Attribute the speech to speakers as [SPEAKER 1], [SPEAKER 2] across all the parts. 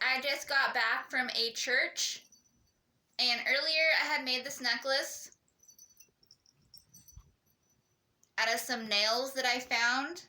[SPEAKER 1] I just got back from a church, and earlier I had made this necklace out of some nails that I found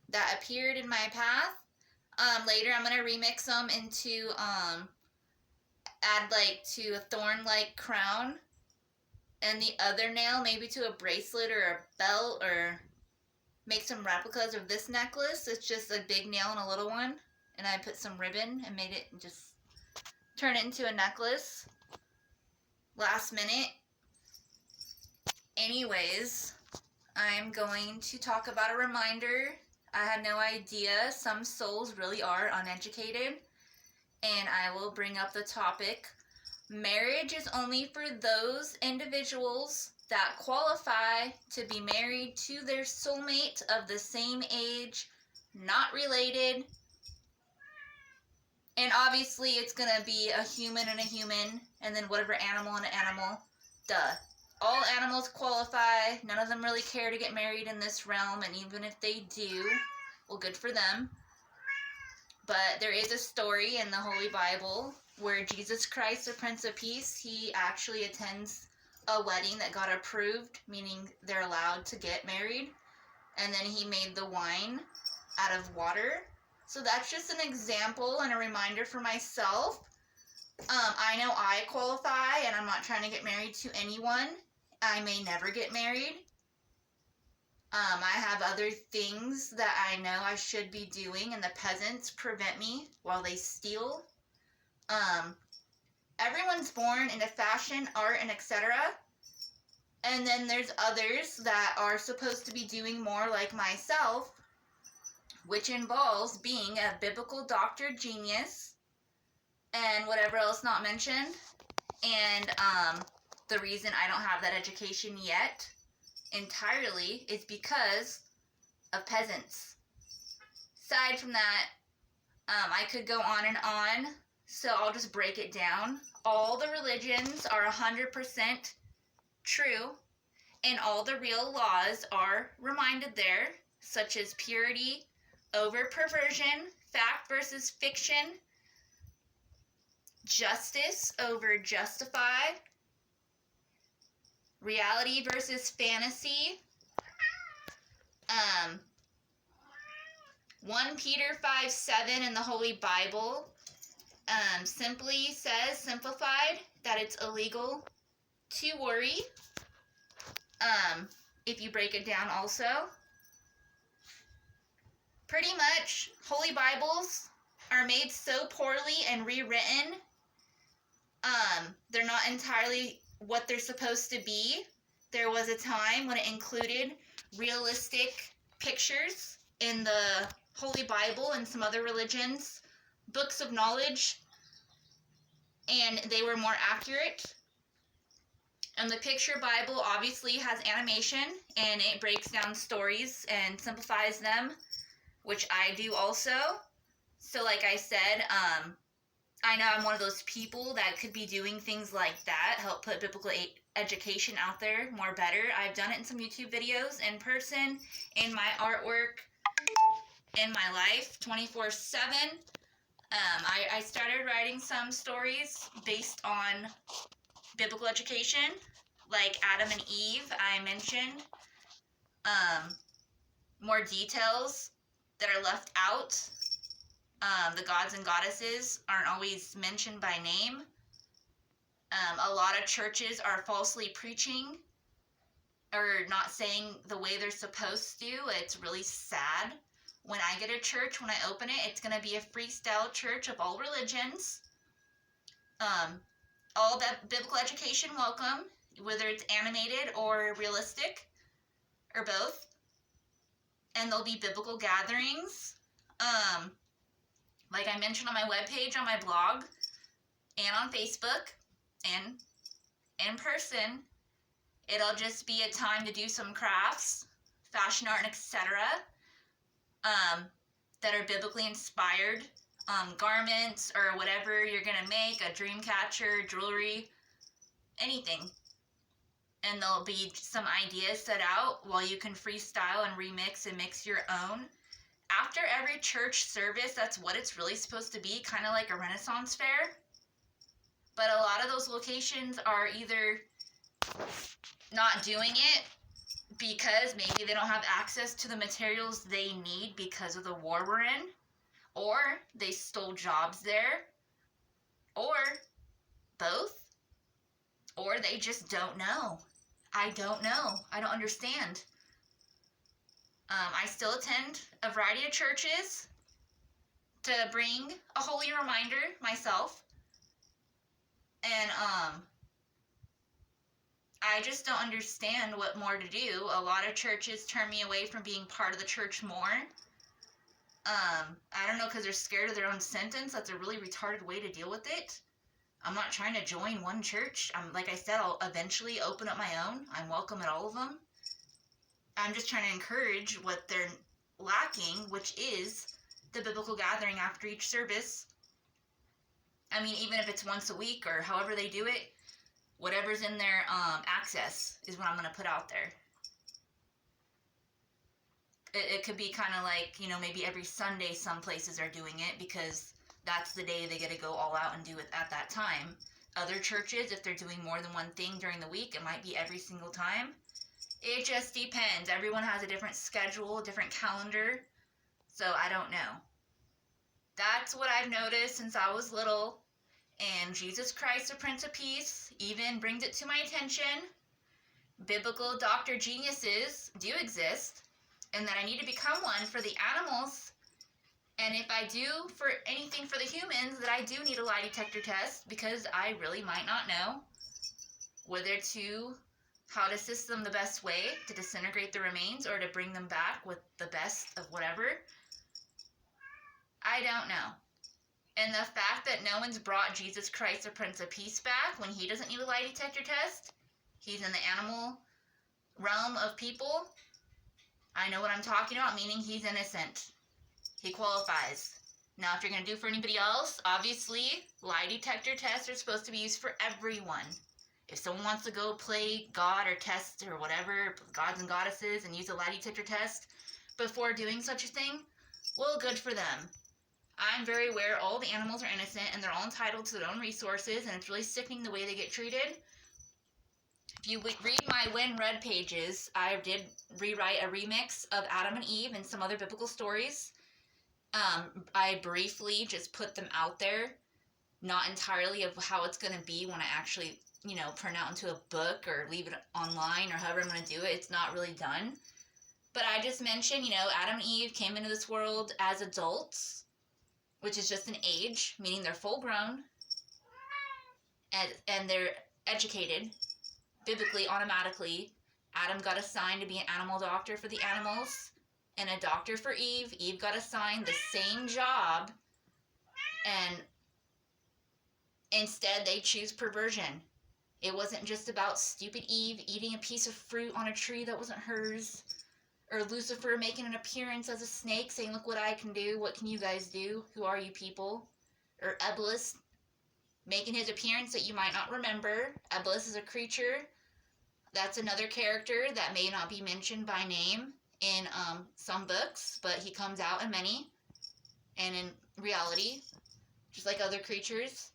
[SPEAKER 1] that appeared in my path. Later I'm going to remix them into, add to a thorn-like crown, and the other nail maybe to a bracelet or a belt, or make some replicas of this necklace. It's just a big nail and a little one, and I put some ribbon and made it and just turn it into a necklace last minute. Anyways, I'm going to talk about a reminder. I had no idea some souls really are uneducated, and I will bring up the topic. Marriage is only for those individuals that qualify to be married to their soulmate of the same age, not related. And obviously it's going to be a human and a human, and then whatever animal and an animal. Duh. All animals qualify. None of them really care to get married in this realm, and even if they do, well, good for them. But there is a story in the Holy Bible where Jesus Christ, the Prince of Peace, he actually attends a wedding that got approved, meaning they're allowed to get married. And then he made the wine out of water. So that's just an example and a reminder for myself. I know I qualify, and I'm not trying to get married to anyone. I may never get married. I have other things that I know I should be doing, and the peasants prevent me while they steal. Everyone's born into fashion, art, and etc. And then there's others that are supposed to be doing more like myself, which involves being a biblical doctor genius and whatever else not mentioned. And the reason I don't have that education yet entirely is because of peasants. Aside from that, I could go on and on, so I'll just break it down. All the religions are 100% true, and all the real laws are reminded there, such as purity over perversion, fact versus fiction, justice over justified, reality versus fantasy. 1 Peter 5:7 in the Holy Bible simply says, simplified, that it's illegal to worry. If you break it down also. Pretty much, Holy Bibles are made so poorly and rewritten. They're not entirely what they're supposed to be. There was a time when it included realistic pictures in the Holy Bible and some other religions, books of knowledge, and they were more accurate. And the picture Bible obviously has animation, and it breaks down stories and simplifies them, which I do also. So like I said, I know I'm one of those people that could be doing things like that, help put biblical education out there more better. I've done it in some YouTube videos, in person, in my artwork, in my life, 24/7. I started writing some stories based on biblical education, like Adam and Eve, I mentioned. More details that are left out. The gods and goddesses aren't always mentioned by name. A lot of churches are falsely preaching or not saying the way they're supposed to. It's really sad. When I get a church, when I open it, it's going to be a freestyle church of all religions. All that biblical education welcome, whether it's animated or realistic, or both. And there'll be biblical gatherings. Like I mentioned on my webpage, on my blog, and on Facebook, and in person, it'll just be a time to do some crafts, fashion art, and etc. That are biblically inspired, garments or whatever you're going to make, a dream catcher, jewelry, anything. And there'll be some ideas set out while you can freestyle and remix and mix your own after every church service, that's what it's really supposed to be, kind of like a Renaissance fair. But a lot of those locations are either not doing it because maybe they don't have access to the materials they need because of the war we're in, or they stole jobs there, or both, or they just don't know. I don't know. I don't understand. I still attend a variety of churches to bring a holy reminder myself. And I just don't understand what more to do. A lot of churches turn me away from being part of the church more. I don't know, because they're scared of their own sentence. That's a really retarded way to deal with it. I'm not trying to join one church. Like I said, I'll eventually open up my own. I'm welcome at all of them. I'm just trying to encourage what they're lacking, which is the biblical gathering after each service. I mean, even if it's once a week or however they do it, whatever's in their access is what I'm going to put out there. It could be kind of like, maybe every Sunday some places are doing it because that's the day they get to go all out and do it at that time. Other churches, if they're doing more than one thing during the week, it might be every single time. It just depends. Everyone has a different schedule, a different calendar, so I don't know. That's what I've noticed since I was little, and Jesus Christ, the Prince of Peace, even brings it to my attention. Biblical Dr. Geniuses do exist, and that I need to become one for the animals. And if I do for anything for the humans, that I do need a lie detector test, because I really might not know how to assist them the best way to disintegrate the remains or to bring them back with the best of whatever. I don't know. And the fact that no one's brought Jesus Christ, the Prince of Peace, back when he doesn't need a lie detector test, he's in the animal realm of people. I know what I'm talking about, meaning he's innocent. He qualifies. Now, if you're going to do for anybody else, obviously, lie detector tests are supposed to be used for everyone. If someone wants to go play God or test or whatever, gods and goddesses, and use a lie detector test before doing such a thing, well, good for them. I'm very aware all the animals are innocent and they're all entitled to their own resources, and it's really sickening the way they get treated. If you read my When Read pages, I did rewrite a remix of Adam and Eve and some other biblical stories. I briefly just put them out there, not entirely of how it's going to be when I actually, print out into a book or leave it online or however I'm going to do it. It's not really done. But I just mentioned, Adam and Eve came into this world as adults, which is just an age, meaning they're full grown, and they're educated, biblically, automatically. Adam got assigned to be an animal doctor for the animals, and a doctor for Eve. Eve got assigned the same job, and instead they choose perversion. It wasn't just about stupid Eve eating a piece of fruit on a tree that wasn't hers, or Lucifer making an appearance as a snake saying, look what I can do, what can you guys do, who are you people? Or Eblis making his appearance that you might not remember. Eblis is a creature. That's another character that may not be mentioned by name in some books, but he comes out in many, and in reality, just like other creatures.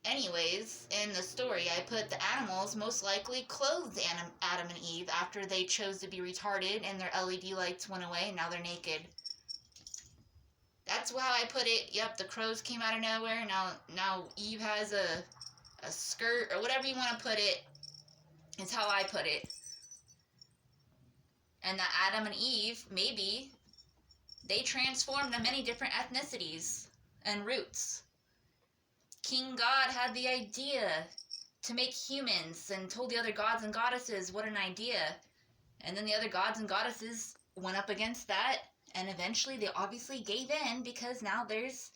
[SPEAKER 1] Anyways, in the story, I put the animals most likely clothed Adam and Eve after they chose to be retarded and their LED lights went away and now they're naked. That's how I put it. Yep, the crows came out of nowhere. Now Eve has a skirt, or whatever you want to put it. It's how I put it. And that Adam and Eve, maybe, they transformed to many different ethnicities and roots. King God had the idea to make humans and told the other gods and goddesses what an idea. And then the other gods and goddesses went up against that, and eventually they obviously gave in, because now there's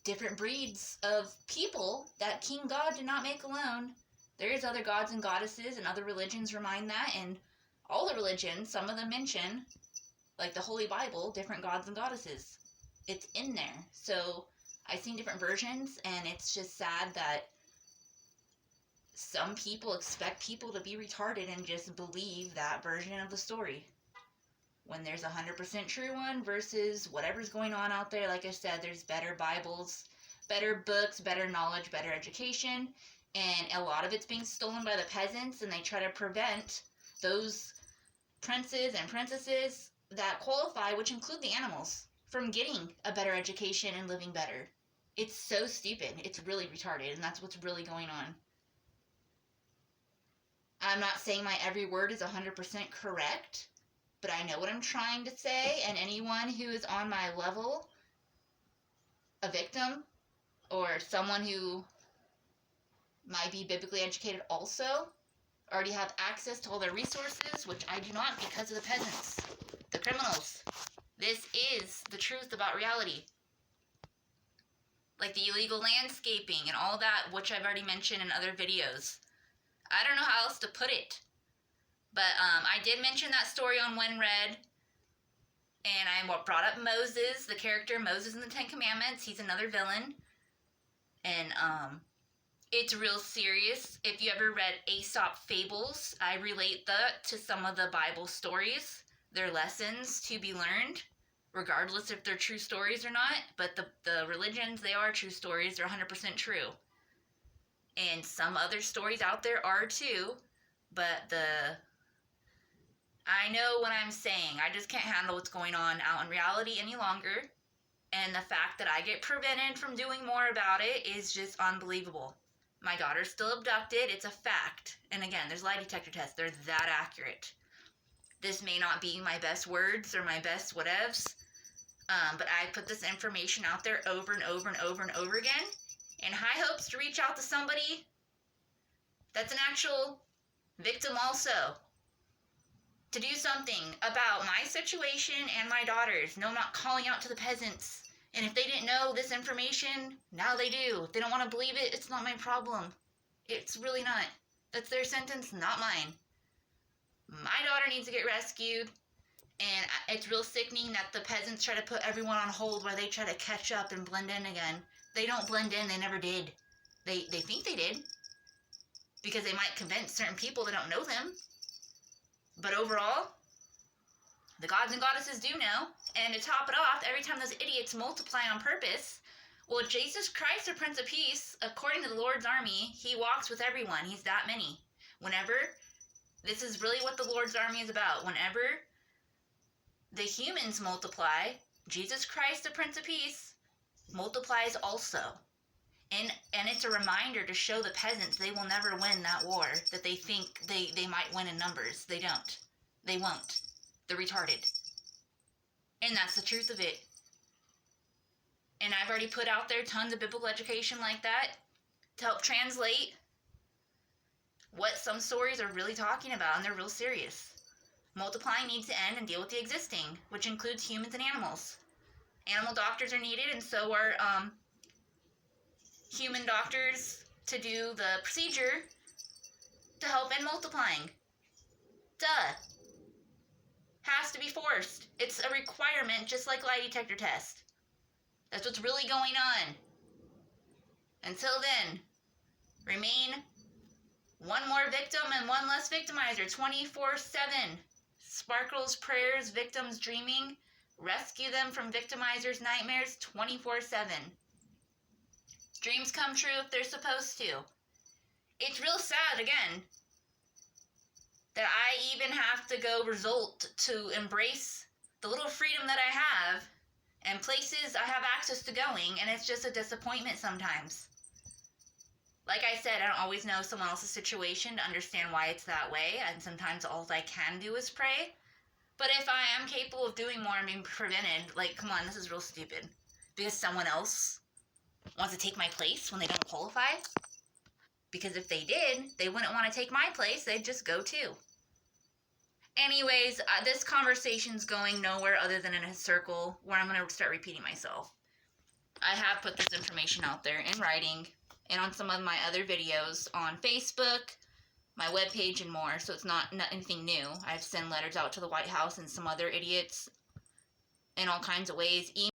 [SPEAKER 1] different breeds of people that King God did not make alone. There's other gods and goddesses, and other religions remind that, and all the religions, some of them mention, like the Holy Bible, different gods and goddesses. It's in there. So I've seen different versions, and it's just sad that some people expect people to be retarded and just believe that version of the story. when there's a 100% true one versus whatever's going on out there. Like I said, there's better Bibles, better books, better knowledge, better education, and a lot of it's being stolen by the peasants, and they try to prevent those princes and princesses that qualify, which include the animals, from getting a better education and living better. It's so stupid. It's really retarded, and that's what's really going on. I'm not saying my every word is 100% correct, but I know what I'm trying to say, and anyone who is on my level, a victim, or someone who might be biblically educated also, already have access to all their resources, which I do not because of the peasants, the criminals. This is the truth about reality. Like the illegal landscaping and all that, which I've already mentioned in other videos. I don't know how else to put it. But I did mention that story on When Read. And I brought up Moses, the character Moses in the Ten Commandments. He's another villain. And it's real serious. If you ever read Aesop Fables, I relate that to some of the Bible stories. They're lessons to be learned, regardless if they're true stories or not. But the religions, they are true stories. They're 100% true. And some other stories out there are too. But I know what I'm saying. I just can't handle what's going on out in reality any longer. And the fact that I get prevented from doing more about it is just unbelievable. My daughter's still abducted. It's a fact. And again, there's lie detector tests. They're that accurate. This may not be my best words or my best whatevs, but I put this information out there over and over and over and over again in high hopes to reach out to somebody that's an actual victim also, to do something about my situation and my daughter's. No, I'm not calling out to the peasants. And if they didn't know this information, now they do. If they don't want to believe it, it's not my problem. It's really not. That's their sentence, not mine. My daughter needs to get rescued. And it's real sickening that the peasants try to put everyone on hold while they try to catch up and blend in again. They don't blend in. They never did. They think they did, because they might convince certain people that don't know them. But overall, the gods and goddesses do know. And to top it off, every time those idiots multiply on purpose, well, Jesus Christ, the Prince of Peace, according to the Lord's army, he walks with everyone. He's that many. Whenever, this is really what the Lord's army is about. Whenever the humans multiply, Jesus Christ, the Prince of Peace, multiplies also. And it's a reminder to show the peasants they will never win that war that they think they might win in numbers. They don't. They won't. They're retarded. And that's the truth of it. And I've already put out there tons of biblical education like that to help translate what some stories are really talking about, and they're real serious. Multiplying needs to end and deal with the existing, which includes humans and animals. Animal doctors are needed, and so are human doctors to do the procedure to help in multiplying. Duh. Has to be forced. It's a requirement, just like lie detector test. That's what's really going on. Until then, remain one more victim and one less victimizer, 24/7. Sparkles, prayers, victims dreaming. Rescue them from victimizers' nightmares 24/7. Dreams come true if they're supposed to. It's real sad, again, that I even have to go resort to embrace the little freedom that I have and places I have access to going, and it's just a disappointment sometimes. Like I said, I don't always know someone else's situation to understand why it's that way, and sometimes all I can do is pray. But if I am capable of doing more and being prevented, like, come on, this is real stupid. Because someone else wants to take my place when they don't qualify? Because if they did, they wouldn't want to take my place, they'd just go too. Anyways, this conversation's going nowhere other than in a circle where I'm going to start repeating myself. I have put this information out there in writing and on some of my other videos on Facebook, my webpage, and more, so it's not anything new. I've sent letters out to the White House and some other idiots in all kinds of ways.